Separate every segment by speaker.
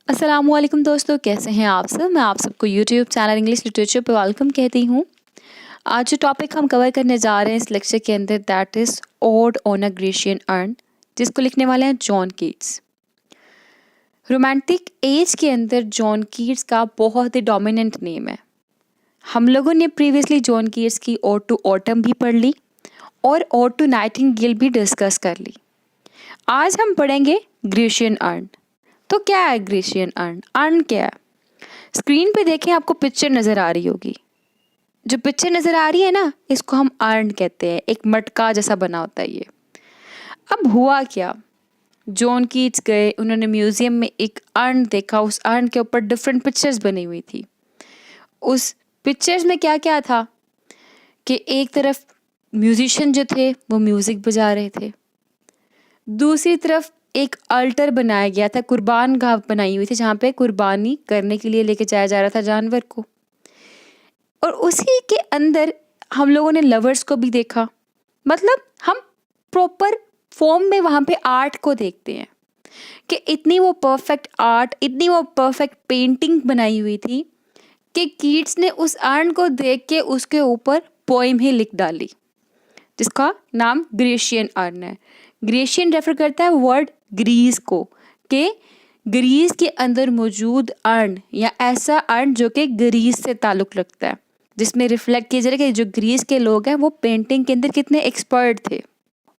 Speaker 1: अस्सलामुअलैकुम दोस्तों, कैसे हैं आप सब। मैं आप सबको यूट्यूब चैनल इंग्लिश लिटरेचर पे वेलकम कहती हूँ। आज जो टॉपिक हम कवर करने जा रहे हैं इस लेक्चर के अंदर, that is odd on a Grecian earn, जिसको लिखने वाले हैं जॉन कीट्स। रोमांटिक एज के अंदर जॉन कीट्स का बहुत ही डोमिनेंट नेम है। हम लोगों ने प्रीवियसली जॉन कीट्स की ओड टू ऑटम भी पढ़ ली और ओड टू नाइटिंगेल भी डिस्कस कर ली। आज हम पढ़ेंगे ग्रेशियन अर्न। तो क्या है ग्रेशियन अर्न? अर्न क्या है? स्क्रीन पे देखें, आपको पिक्चर नज़र आ रही होगी। जो पिक्चर नज़र आ रही है ना, इसको हम अर्न कहते हैं। एक मटका जैसा बना होता है ये। अब हुआ क्या, जॉन कीट्स गए, उन्होंने म्यूज़ियम में एक अर्न देखा। उस अर्न के ऊपर डिफरेंट पिक्चर्स बनी हुई थी। उस पिक्चर्स में क्या क्या था कि एक तरफ म्यूजिशियन जो थे वो म्यूज़िक बजा रहे थे, दूसरी तरफ एक अल्टर बनाया गया था, कुर्बान गाह बनाई हुई थी जहाँ पे कुर्बानी करने के लिए लेके जाया जा रहा था जानवर को। और उसी के अंदर हम लोगों ने लवर्स को भी देखा। मतलब हम प्रॉपर फॉर्म में वहाँ पे आर्ट को देखते हैं कि इतनी वो परफेक्ट आर्ट, इतनी वो परफेक्ट पेंटिंग बनाई हुई थी कि कीट्स ने उस अर्न को देख के उसके ऊपर पोइम ही लिख डाली, जिसका नाम ग्रेशियन अर्न है। ग्रेशियन रेफर करता है वर्ड ग्रीस को, कि ग्रीस के अंदर मौजूद अर्न या ऐसा अर्न जो कि ग्रीस से ताल्लुक़ रखता है, जिसमें रिफ्लेक्ट किया जा रहा है कि जो ग्रीस के लोग हैं वो पेंटिंग के अंदर कितने एक्सपर्ट थे।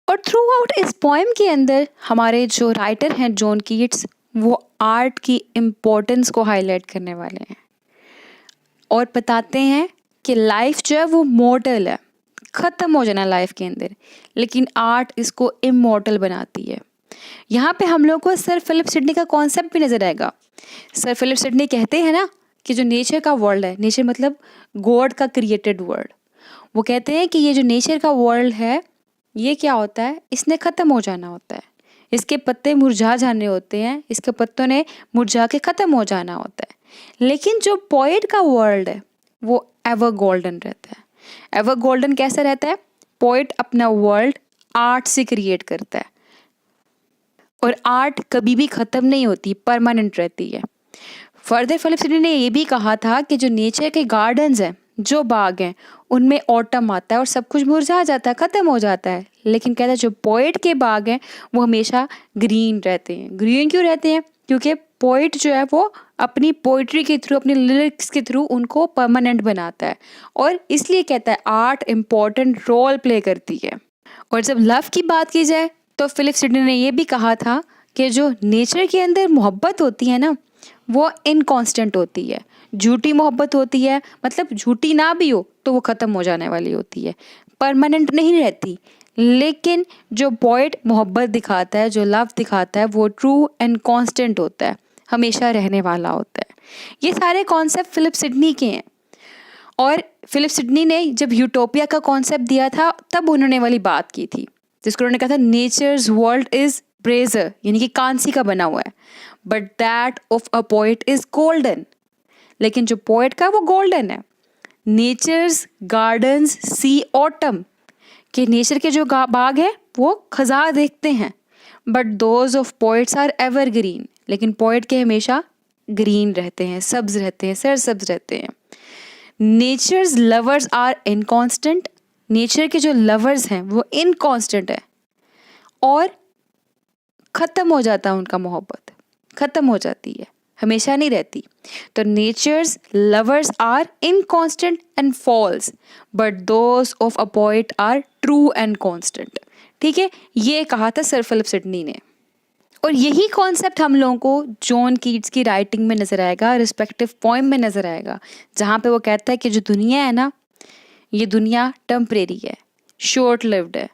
Speaker 1: और थ्रू आउट इस पोएम के अंदर हमारे जो राइटर हैं जॉन कीट्स, वो आर्ट की इम्पोर्टेंस को हाईलाइट करने वाले हैं और बताते हैं कि लाइफ जो है वो मॉर्टल है, ख़त्म हो जाना लाइफ के अंदर, लेकिन आर्ट इसको इमॉर्टल बनाती है। यहाँ पे हम लोग को सर फिलिप सिडनी का कॉन्सेप्ट भी नज़र आएगा। सर फिलिप सिडनी कहते हैं ना कि जो नेचर का वर्ल्ड है, नेचर मतलब गॉड का क्रिएटेड वर्ल्ड, वो कहते हैं कि ये जो नेचर का वर्ल्ड है ये क्या होता है, इसने ख़त्म हो जाना होता है, इसके पत्ते मुरझा जाने होते हैं, इसके पत्तों ने मुरझा के ख़त्म हो जाना होता है। लेकिन जो पोएट का वर्ल्ड है वो एवर गोल्डन रहता है। एवर गोल्डन कैसा रहता है? पोएट अपना वर्ल्ड आर्ट से क्रिएट करता है और आर्ट कभी भी ख़त्म नहीं होती, परमानेंट रहती है। फर्दर फिलिप सिडनी ने ये भी कहा था कि जो नेचर के गार्डन्स हैं, जो बाग हैं, उनमें ऑटम आता है और सब कुछ मुरझा जाता है, ख़त्म हो जाता है। लेकिन कहता है जो पोएट के बाग हैं वो हमेशा ग्रीन रहते हैं। ग्रीन क्यों रहते हैं? क्योंकि पोएट जो है वो अपनी पोइट्री के थ्रू, अपनी लिरिक्स के थ्रू उनको परमानेंट बनाता है और इसलिए कहता है आर्ट इम्पॉर्टेंट रोल प्ले करती है। और जब लव की बात की जाए तो फिलिप सिडनी ने ये भी कहा था कि जो नेचर के अंदर मोहब्बत होती है ना, वो इनकॉन्स्टेंट होती है। झूठी मोहब्बत होती है, मतलब झूठी ना भी हो तो वो ख़त्म हो जाने वाली होती है, परमानेंट नहीं रहती। लेकिन जो पोएट मोहब्बत दिखाता है, जो लव दिखाता है, वो ट्रू एंड कांस्टेंट होता है, हमेशा रहने वाला होता है। ये सारे कॉन्सेप्ट फिलिप सिडनी के हैं। और फिलिप सिडनी ने जब यूटोपिया का कॉन्सेप्ट दिया था तब उन्होंने वाली बात की थी, जिसको उन्होंने कहा था नेचर्स वर्ल्ड इज़ ब्रेजर, यानी कि कांसी का बना हुआ है, but that of a poet is golden. लेकिन जो पोएट का वो गोल्डन है। नेचर्स गार्डन्स सी ऑटम, कि नेचर के जो बाग है वो खजा देखते हैं, but those of poets are ever green, लेकिन पोएट के हमेशा ग्रीन रहते हैं, सब्ज रहते हैं, सरसब्ज रहते हैं। Nature's lovers are inconstant, nature के जो लवर्स हैं वो इनकॉन्स्टेंट है और ख़त्म हो जाता है, उनका मोहब्बत ख़त्म हो जाती है, हमेशा नहीं रहती। तो nature's lovers are inconstant and false, but those of a poet are true and constant. ठीक है, ये कहा था सर फिलिप सिडनी ने। और यही कॉन्सेप्ट हम लोगों को जॉन कीट्स की राइटिंग में नज़र आएगा, रिस्पेक्टिव पोएम में नज़र आएगा, जहाँ पे वो कहता है कि जो दुनिया है ना, ये दुनिया टेम्परेरी है, शॉर्ट लिव्ड है।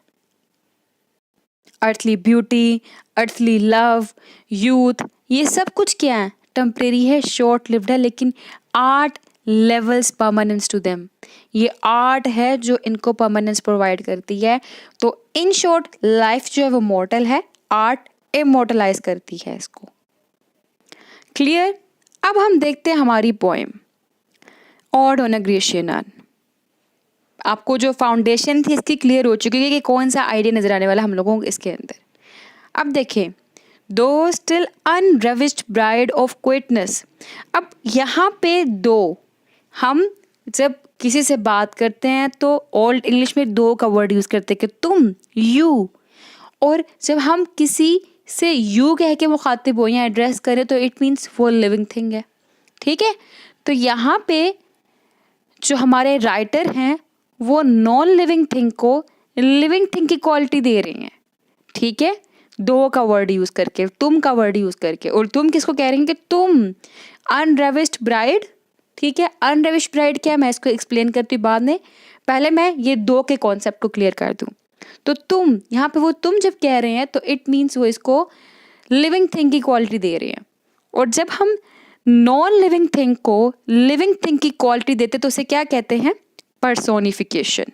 Speaker 1: Earthly beauty, earthly love, youth, ये सब कुछ क्या है? टेम्परेरी है, शॉर्ट लिव्ड है। लेकिन art lends permanence to them, ये आर्ट है जो इनको परमानेंस प्रोवाइड करती है। तो इन शॉर्ट लाइफ जो है वो मॉर्टल है, आर्ट इमोर्टलाइज करती है इसको। क्लियर? अब हम देखते हैं हमारी poem odd on a Grecian earn. आपको जो फाउंडेशन थी इसकी क्लियर हो चुकी है कि कौन सा आइडिया नज़र आने वाला हम लोगों को इसके अंदर। अब देखें, दो स्टिल अनरेविश्ड ब्राइड ऑफ क्विटनेस। अब यहाँ पे दो, हम जब किसी से बात करते हैं तो ओल्ड इंग्लिश में दो का वर्ड यूज़ करते हैं कि तुम, यू, और जब हम किसी से यू कह के मुखातिब हो या एड्रेस करें तो इट मीन्स वो लिविंग थिंग है। ठीक है, तो यहाँ पे जो हमारे राइटर हैं वो नॉन लिविंग थिंग को लिविंग थिंग की क्वालिटी दे रहे हैं। ठीक है, दो का वर्ड यूज़ करके, तुम का वर्ड यूज़ करके। और तुम किसको कह रहे हैं कि तुम अनरेविश्ड ब्राइड। ठीक है, अनरेविश्ड ब्राइड क्या है मैं इसको एक्सप्लेन करती हूँ बाद में, पहले मैं ये दो के कॉन्सेप्ट को क्लियर कर दूँ। तो तुम, यहाँ पे वो तुम जब कह रहे हैं तो इट मीन्स वो इसको लिविंग थिंग की क्वालिटी दे रहे हैं। और जब हम नॉन लिविंग थिंग को लिविंग थिंग की क्वालिटी देते तो उसे क्या कहते हैं, पर्सोनिफिकेशन।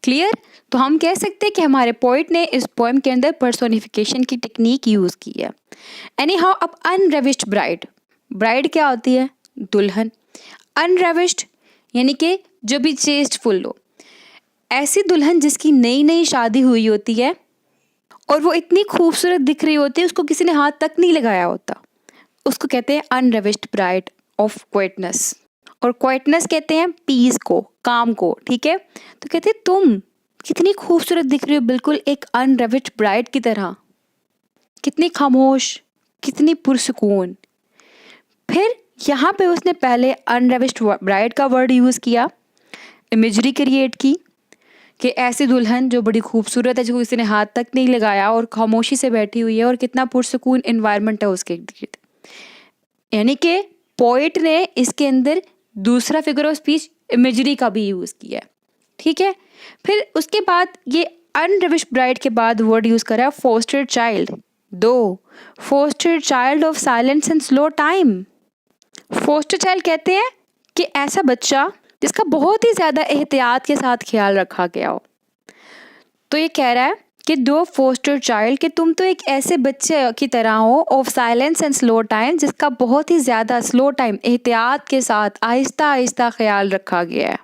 Speaker 1: क्लियर, तो हम कह सकते हैं कि हमारे पोइट ने इस पोएम के अंदर पर्सोनिफिकेशन की टेक्निक यूज़ की है। एनी हाउ, अब अनरेविश्ड ब्राइड, ब्राइड क्या होती है, दुल्हन। अनरेविश्ड यानी कि जो भी चेस्टफुल हो, ऐसी दुल्हन जिसकी नई नई शादी हुई होती है और वो इतनी खूबसूरत दिख रही होती है उसको किसी ने हाथ तक नहीं लगाया होता, उसको कहते हैं अनरेविश्ड ब्राइड ऑफ क्वाइटनेस। और क्वाइटनेस कहते हैं पीस को, काम को। ठीक है, तो कहते हैं तुम कितनी खूबसूरत दिख रही हो, बिल्कुल एक अनरेविश्ड ब्राइड की तरह, कितनी खामोश, कितनी पुरसुकून। फिर यहाँ पे उसने पहले अनरेविश्ड ब्राइड का वर्ड यूज़ किया, इमेजरी क्रिएट की कि ऐसी दुल्हन जो बड़ी खूबसूरत है, जो किसी ने हाथ तक नहीं लगाया और खामोशी से बैठी हुई है और कितना पुरसुकून इन्वायरमेंट है उसके इर्द गिर्द। यानी कि पोइट ने इसके अंदर दूसरा फिगर ऑफ स्पीच इमेजरी का भी यूज़ किया है। ठीक है, फिर उसके बाद ये अनरेविश्ड ब्राइड के बाद वर्ड यूज़ करा फोस्टर चाइल्ड। दो, foster child of silence and slow time. Foster child कहते हैं कि ऐसा बच्चा जिसका बहुत ही ज़्यादा एहतियात के साथ ख्याल रखा गया हो। तो ये कह रहा है कि दो फोस्टर चाइल्ड, कि तुम तो एक ऐसे बच्चे की तरह हो of silence and slow time, जिसका बहुत ही ज़्यादा स्लो टाइम, एहतियात के साथ आहिस्ता आहिस्ता ख्याल रखा गया है,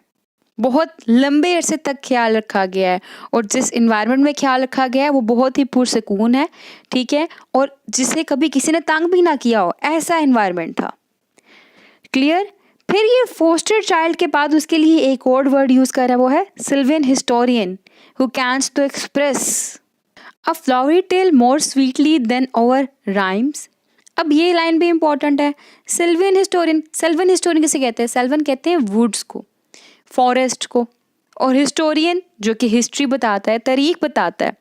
Speaker 1: बहुत लंबे अरसे तक ख्याल रखा गया है। और जिस इन्वायरमेंट में ख्याल रखा गया है वो बहुत ही पुरसुकून है। ठीक है, और जिसे कभी किसी ने तंग भी ना किया हो, ऐसा इन्वायरमेंट था। क्लियर। फिर ये फोस्टर चाइल्ड के बाद उसके लिए एक और वर्ड यूज़ कर रहा है, वो है sylvan historian who canst to express a flowery tale more sweetly than our rhymes. अब ये लाइन भी इम्पॉर्टेंट है। सिल्वियन हिस्टोरियन, सिल्वियन हिस्टोरियन किसे कहते हैं, सिल्वन कहते हैं वुड्स को, फॉरेस्ट को, और हिस्टोरियन जो कि हिस्ट्री बताता है, तारीख बताता है।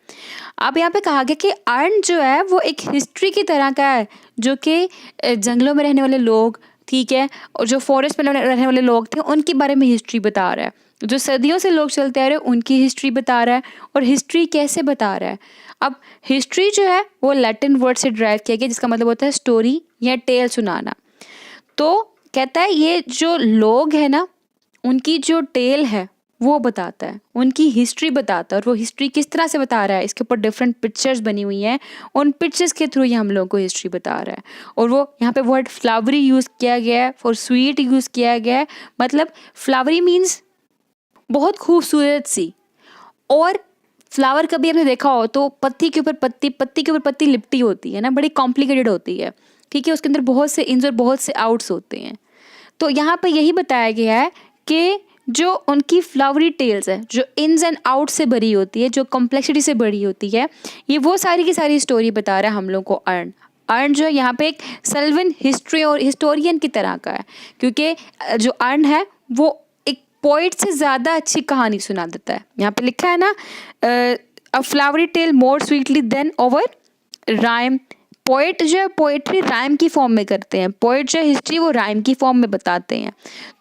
Speaker 1: अब यहाँ पे कहा गया कि अर्न जो है वो एक हिस्ट्री की तरह का है, जो कि जंगलों में रहने वाले लोग, ठीक है, और जो फॉरेस्ट में रहने वाले लोग थे उनके बारे में हिस्ट्री बता रहा है। जो सदियों से लोग चलते आ रहे हैं उनकी हिस्ट्री बता रहा है। और हिस्ट्री कैसे बता रहा है, अब हिस्ट्री जो है वो लैटिन वर्ड से ड्राइव किया गया, जिसका मतलब होता है स्टोरी या टेल सुनाना। तो कहता है ये जो लोग हैं ना, उनकी जो टेल है वो बताता है, उनकी हिस्ट्री बताता है। और वो हिस्ट्री किस तरह से बता रहा है, इसके ऊपर डिफरेंट पिक्चर्स बनी हुई हैं, उन पिक्चर्स के थ्रू ये हम लोगों को हिस्ट्री बता रहा है। और वो यहाँ पे वर्ड फ्लावरी यूज़ किया गया है, फॉर स्वीट यूज़ किया गया है। मतलब फ्लावरी मीन्स बहुत खूबसूरत सी। और फ्लावर कभी आपने देखा हो तो पत्ती के ऊपर पत्ती, पत्ती के ऊपर पत्ती लिपटी होती है ना, बड़ी कॉम्प्लिकेटेड होती है। ठीक है, उसके अंदर बहुत से इन्स और बहुत से आउट्स होते हैं। तो यहाँ पर यही बताया गया है कि जो उनकी फ्लावरी टेल्स है, जो इन्स एंड आउट से भरी होती है, जो कॉम्प्लेक्सिटी से भरी होती है, ये वो सारी की सारी स्टोरी बता रहा है हम लोग को अर्न। अर्न जो है यहाँ पे एक सिल्वियन हिस्ट्री और हिस्टोरियन की तरह का है, क्योंकि जो अर्न है वो एक पोइट से ज़्यादा अच्छी कहानी सुना देता है। यहाँ पे लिखा है ना, a flowery tale more sweetly than over rhyme. Poet जो है पोइट्री राइम की फॉर्म में करते हैं, पोइट जो है हिस्ट्री वो राइम की फॉर्म में बताते हैं।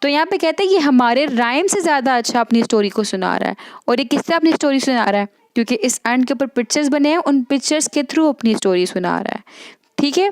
Speaker 1: तो यहाँ पे कहते हैं कि हमारे राइम से ज़्यादा अच्छा अपनी स्टोरी को सुना रहा है। और ये किससे अपनी स्टोरी सुना रहा है, क्योंकि इस अर्न के ऊपर पिक्चर्स बने हैं, उन पिक्चर्स के थ्रू अपनी स्टोरी सुना रहा है। ठीक है,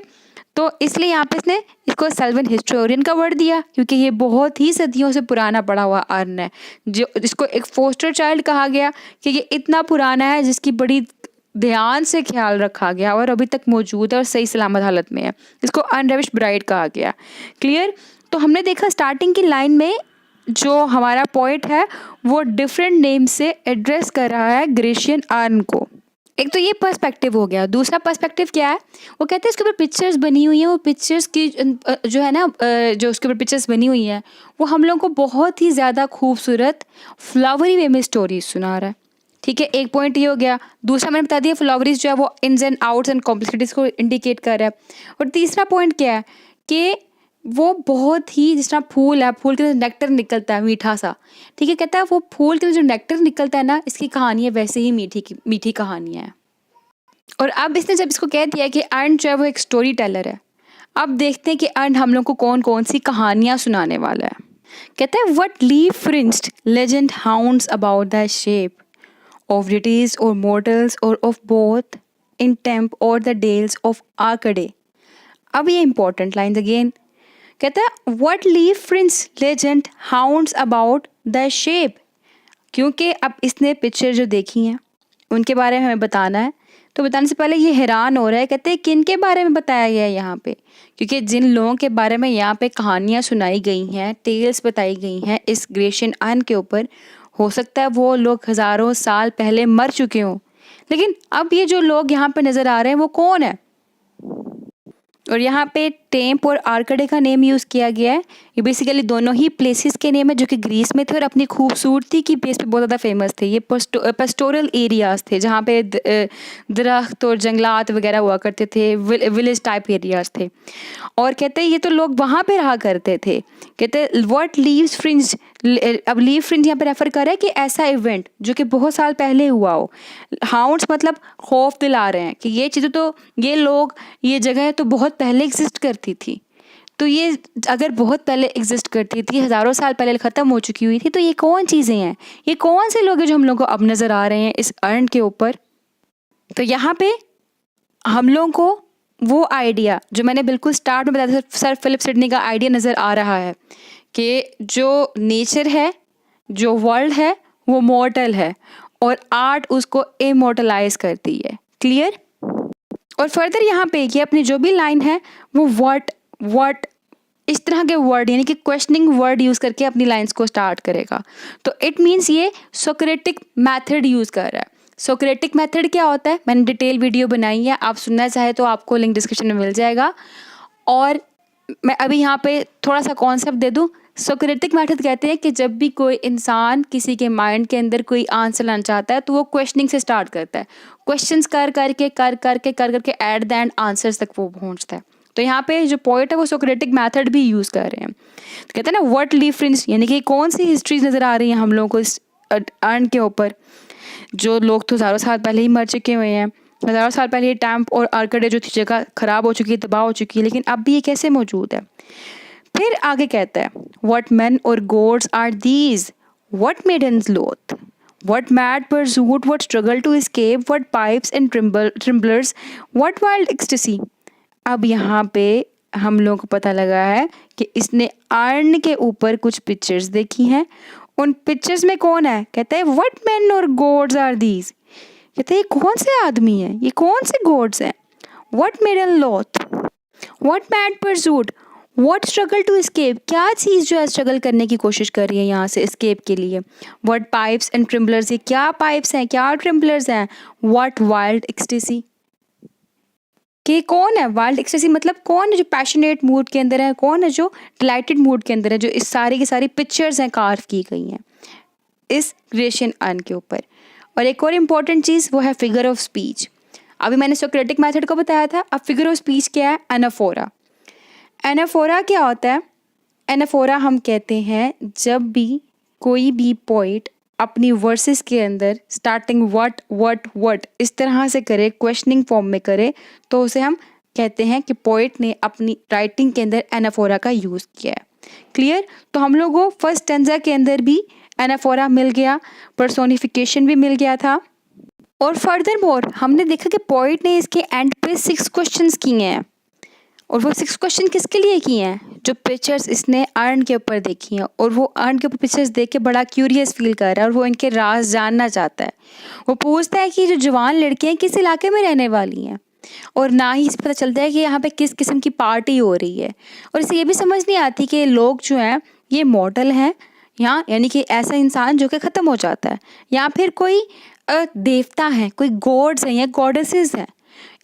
Speaker 1: तो इसलिए यहाँ पे इसने इसको सिल्वियन हिस्टोरियन का वर्ड दिया, क्योंकि ये बहुत ही सदियों से पुराना पड़ा हुआ अर्न है, जो जिसको एक फोस्टर चाइल्ड कहा गया कि ये इतना पुराना है जिसकी बड़ी ध्यान से ख्याल रखा गया और अभी तक मौजूद है और सही सलामत हालत में है। इसको अनरेविश्ड ब्राइड कहा गया। क्लियर। तो हमने देखा स्टार्टिंग की लाइन में जो हमारा पोइट है वो डिफरेंट नेम से एड्रेस कर रहा है ग्रेशियन अर्न को। एक तो ये पर्सपेक्टिव हो गया। दूसरा पर्सपेक्टिव क्या है, वो कहते हैं इसके ऊपर पिक्चर्स बनी हुई हैं, वो पिक्चर्स की जो है ना जो उसके ऊपर पिक्चर्स बनी हुई हैं वो हम लोगों को बहुत ही ज़्यादा खूबसूरत फ्लावरी वे में स्टोरीज सुना रहा है। ठीक है, एक पॉइंट ये हो गया। दूसरा मैंने बता दिया फ्लावरीज जो है वो इन्स एंड आउट्स एंड कॉम्प्लेक्सिटीज़ को इंडिकेट कर रहा है। और तीसरा पॉइंट क्या है कि वो बहुत ही, जिस तरह फूल है, फूल के अंदर नेक्टर निकलता है मीठा सा। ठीक है, कहता है वो फूल के अंदर जो नेक्टर निकलता है ना, इसकी कहानी है वैसे ही मीठी कहानियाँ हैं। और अब इसने जब इसको कह दिया कि अर्न जो है वो एक स्टोरी टेलर है, अब देखते हैं कि अर्न हम लोग को कौन कौन सी कहानियाँ सुनाने वाला है। कहता है what leave fringed legend hounds about the shape of deities or mortals or of both in temp or the dales of Arcady. अब ये important lines again. कहता है what leaf prince legend hounds about the shape. क्योंकि अब इसने picture जो देखी हैं उनके बारे में हमें बताना है, तो बताने से पहले ये हैरान हो रहा है। कहते हैं किन के बारे में बताया गया है यहाँ पे, क्योंकि जिन लोगों के बारे में यहाँ पे कहानियाँ सुनाई गई हैं, टेल्स बताई गई हैं इस ग्रेशियन अर्न के ऊपर, हो सकता है वो लोग हज़ारों साल पहले मर चुके हों। लेकिन अब ये जो लोग यहाँ पे नज़र आ रहे हैं वो कौन है? और यहाँ पे टेम्प और आर्कडे का नेम यूज़ किया गया है। ये बेसिकली दोनों ही प्लेसेस के नेम है जो कि ग्रीस में थे और अपनी खूबसूरती की बेस पे बहुत ज़्यादा फेमस थे। ये पेस्टोरल एरियाज़ थे जहाँ पे दरख्त और जंगलात वगैरह हुआ करते थे, विलेज टाइप एरियाज़ थे। और कहते हैं ये तो लोग वहाँ पे रहा करते थे। कहते हैं व्हाट लीव्स फ्रिंज, अब लीव फ्रिंज यहाँ पे रेफर कर रहा है कि ऐसा इवेंट जो कि बहुत साल पहले हुआ हो। हाउंड्स मतलब खौफ दिला रहे हैं कि ये चीज़ें तो, ये लोग, ये जगह तो बहुत पहले एग्जिस्ट करती थी। तो ये अगर बहुत पहले एग्जिस्ट करती थी, हज़ारों साल पहले ख़त्म हो चुकी हुई थी, तो ये कौन चीज़ें हैं, ये कौन से लोग हैं जो हम लोग को अब नज़र आ रहे हैं इस अर्न के ऊपर? तो यहाँ पे हम लोगों को वो आइडिया जो मैंने बिल्कुल स्टार्ट में बताया था, सर फिलिप सिडनी का आइडिया नज़र आ रहा है कि जो नेचर है, जो वर्ल्ड है वो मॉर्टल है और आर्ट उसको इमोर्टलाइज करती है। क्लियर? और फर्दर यहाँ पे ये अपनी जो भी लाइन है वो व्हाट इस तरह के वर्ड यानी कि क्वेश्चनिंग वर्ड यूज़ करके अपनी लाइंस को स्टार्ट करेगा। तो इट मीन्स ये सोक्रेटिक मेथड यूज़ कर रहा है। सोक्रेटिक मेथड क्या होता है, मैंने डिटेल वीडियो बनाई है, आप सुनना चाहे तो आपको लिंक डिस्क्रिप्शन में मिल जाएगा। और मैं अभी यहाँ पे थोड़ा सा कॉन्सेप्ट दे दूँ। सोक्रेटिक मेथड कहते हैं कि जब भी कोई इंसान किसी के माइंड के अंदर कोई आंसर लाना चाहता है तो वो क्वेश्चनिंग से स्टार्ट करता है, क्वेश्चंस कर करके एट द एंड आंसर्स तक वो पहुँचता है। तो यहाँ पे जो पोएट है वो सोक्रेटिक मेथड भी यूज़ कर रहे हैं। तो कहते हैं ना व्हाट लीव फ्रिंज, यानी कि कौन सी हिस्ट्रीज नज़र आ रही हैं हम लोगों को इस अर्न के ऊपर। जो लोग तो हज़ारों साल पहले ही मर चुके हुए हैं, हज़ारों साल पहले ये टैम्प और आर्कडे जो थी जगह ख़राब हो चुकी है, तबाह हो चुकी है, लेकिन अब भी ये कैसे मौजूद है। फिर आगे कहता है व्हाट मैन और gods are these, what maidens loth, what mad pursuit, what struggle to escape, what pipes and timbrels, what wild ecstasy. अब यहाँ पे हम लोगों को पता लगा है कि इसने अर्न के ऊपर कुछ पिक्चर्स देखी हैं। उन पिक्चर्स में कौन है? कहता है व्हाट मैन और गॉड्स आर दीज। कहते हैं ये कौन से आदमी हैं, ये कौन से गॉड्स हैं। What maiden loth, what mad pursuit, what struggle to escape, क्या चीज़ जो है स्ट्रगल करने की कोशिश कर रही है यहाँ से एस्केप के लिए। व्हाट पाइप्स एंड ट्रिम्बलर्स, ये क्या पाइप्स हैं, क्या ट्रिम्बलर्स हैं। व्हाट वाइल्ड एक्सटेसी, कि कौन है वाइल्ड एक्सटेसी, मतलब कौन है जो पैशनेट मूड के अंदर है, कौन है जो डिलाइटेड मूड के अंदर है, जो इस सारी की सारी पिक्चर्स हैं कार्व की गई हैं इस ग्रेशियन अर्न के ऊपर। और एक और इम्पॉर्टेंट चीज़ वो है फिगर ऑफ स्पीच। अभी मैंने सोक्रेटिक मेथड को बताया था, अब फिगर ऑफ स्पीच क्या है? एनाफोरा। एनाफोरा क्या होता है? एनाफोरा हम कहते हैं जब भी कोई भी पोइट अपनी वर्सेस के अंदर स्टार्टिंग व्हाट इस तरह से करे, क्वेश्चनिंग फॉर्म में करे, तो उसे हम कहते हैं कि पोइट ने अपनी राइटिंग के अंदर एनाफोरा का यूज़ किया है। क्लियर? तो हम लोगों को फर्स्ट स्टैंजा के अंदर भी एनाफोरा मिल गया, पर्सोनिफिकेशन भी मिल गया था। और फर्दर मोर हमने देखा कि पोइट ने इसके एंड पे 6 क्वेश्चंस किए हैं। और वो 6 क्वेश्चन किसके लिए किए हैं? जो पिक्चर्स इसने अर्न के ऊपर देखी हैं, और वो अर्न के ऊपर पिक्चर्स देख के बड़ा क्यूरियस फील कर रहा है और वो इनके राज जानना चाहता है। वो पूछता है कि जो जवान लड़कियां किस इलाके में रहने वाली हैं, और ना ही इसे पता चलता है कि यहाँ पे किस किस्म की पार्टी हो रही है। और इसे ये भी समझ नहीं आती कि लोग जो हैं ये मॉडल हैं यहाँ, यानी कि ऐसा इंसान जो कि ख़त्म हो जाता है, या फिर कोई देवता हैं, कोई गॉड्स हैं या गॉडेसेस हैं।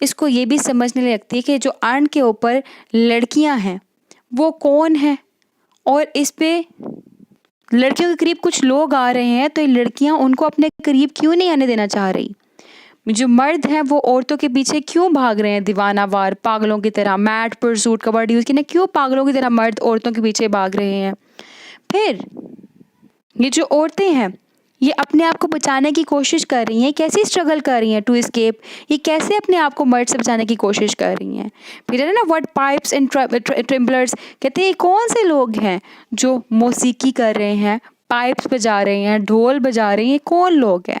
Speaker 1: इसको ये भी समझने लगती है कि जो अर्न के ऊपर लड़कियां हैं वो कौन है, और इस पे लड़कियों के करीब कुछ लोग आ रहे हैं, तो ये लड़कियां उनको अपने करीब क्यों नहीं आने देना चाह रही। जो मर्द हैं वो औरतों के पीछे क्यों भाग रहे हैं दीवानावार पागलों की तरह। मैड परसूट का वर्ड यूज़ किया, क्यों पागलों की तरह मर्द औरतों के पीछे भाग रहे हैं। फिर ये जो औरतें हैं ये अपने आप को बचाने की कोशिश कर रही हैं, कैसी स्ट्रगल कर रही हैं टू एस्केप, ये कैसे अपने आप को मर्द से बचाने की कोशिश कर रही हैं। फिर है ना वर्ड पाइप्स एंड ट्रिम्बलर्स, कहते हैं ये कौन से लोग हैं जो मौसीकी कर रहे हैं, पाइप्स बजा रहे हैं, ढोल बजा रहे हैं, ये कौन लोग हैं।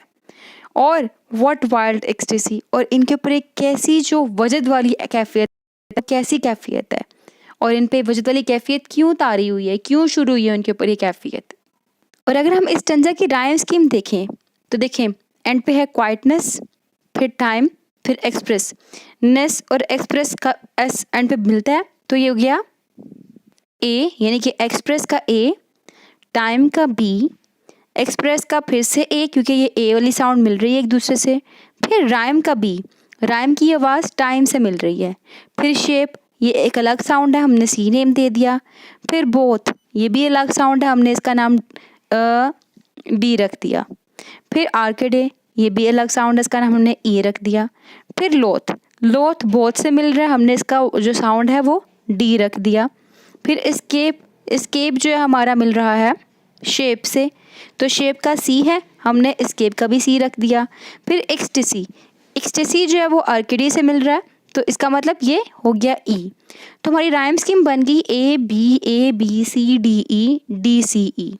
Speaker 1: और व्हाट वाइल्ड एक्सटेसी, और इनके ऊपर एक कैसी जो वजद वाली कैफियत, कैसी कैफियत है, और इन पे वजद वाली कैफियत क्यों तारी हुई है, क्यों शुरू हुई है उनके ऊपर ये कैफियत। और अगर हम इस टंजा की राइम स्कीम देखें तो देखें एंड पे है क्वाइटनेस, फिर टाइम, फिर एक्सप्रेस नेस, और एक्सप्रेस का एस एंड पे मिलता है, तो ये हो गया ए, यानी कि एक्सप्रेस का ए, टाइम का बी, एक्सप्रेस का फिर से ए क्योंकि ये ए वाली साउंड मिल रही है एक दूसरे से, फिर राइम का बी, राइम की आवाज़ टाइम से मिल रही है, फिर शेप ये एक अलग साउंड है हमने सी नेम दे दिया, फिर बोथ ये भी अलग साउंड है हमने इसका नाम डी रख दिया, फिर आर्केडे ये भी अलग साउंड है इसका नाम हमने ई रख दिया, फिर लोथ, लोथ बोथ से मिल रहा है हमने इसका जो साउंड है वो डी रख दिया, फिर एस्केप, एस्केप जो है हमारा मिल रहा है शेप से, तो शेप का सी है हमने एस्केप का भी सी रख दिया, फिर एक्सटेसी, एक्सटेसी जो है वो आर्केडी से मिल रहा है तो इसका मतलब ये हो गया ई। तो हमारी राइम स्कीम बन गई A B C D E D C E.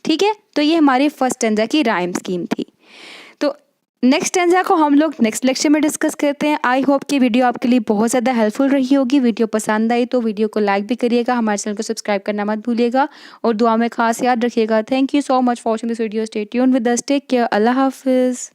Speaker 1: ठीक है, तो ये हमारी फर्स्ट स्टैंजा की राइम स्कीम थी। तो नेक्स्ट स्टैंजा को हम लोग नेक्स्ट लेक्चर में डिस्कस करते हैं। आई होप कि वीडियो आपके लिए बहुत ज़्यादा हेल्पफुल रही होगी। वीडियो पसंद आई तो वीडियो को लाइक भी करिएगा, हमारे चैनल को सब्सक्राइब करना मत भूलिएगा और दुआ में खास याद रखिएगा। Thank you so much for watching this video. Stay tuned with us, take care, Allah हाफिज़।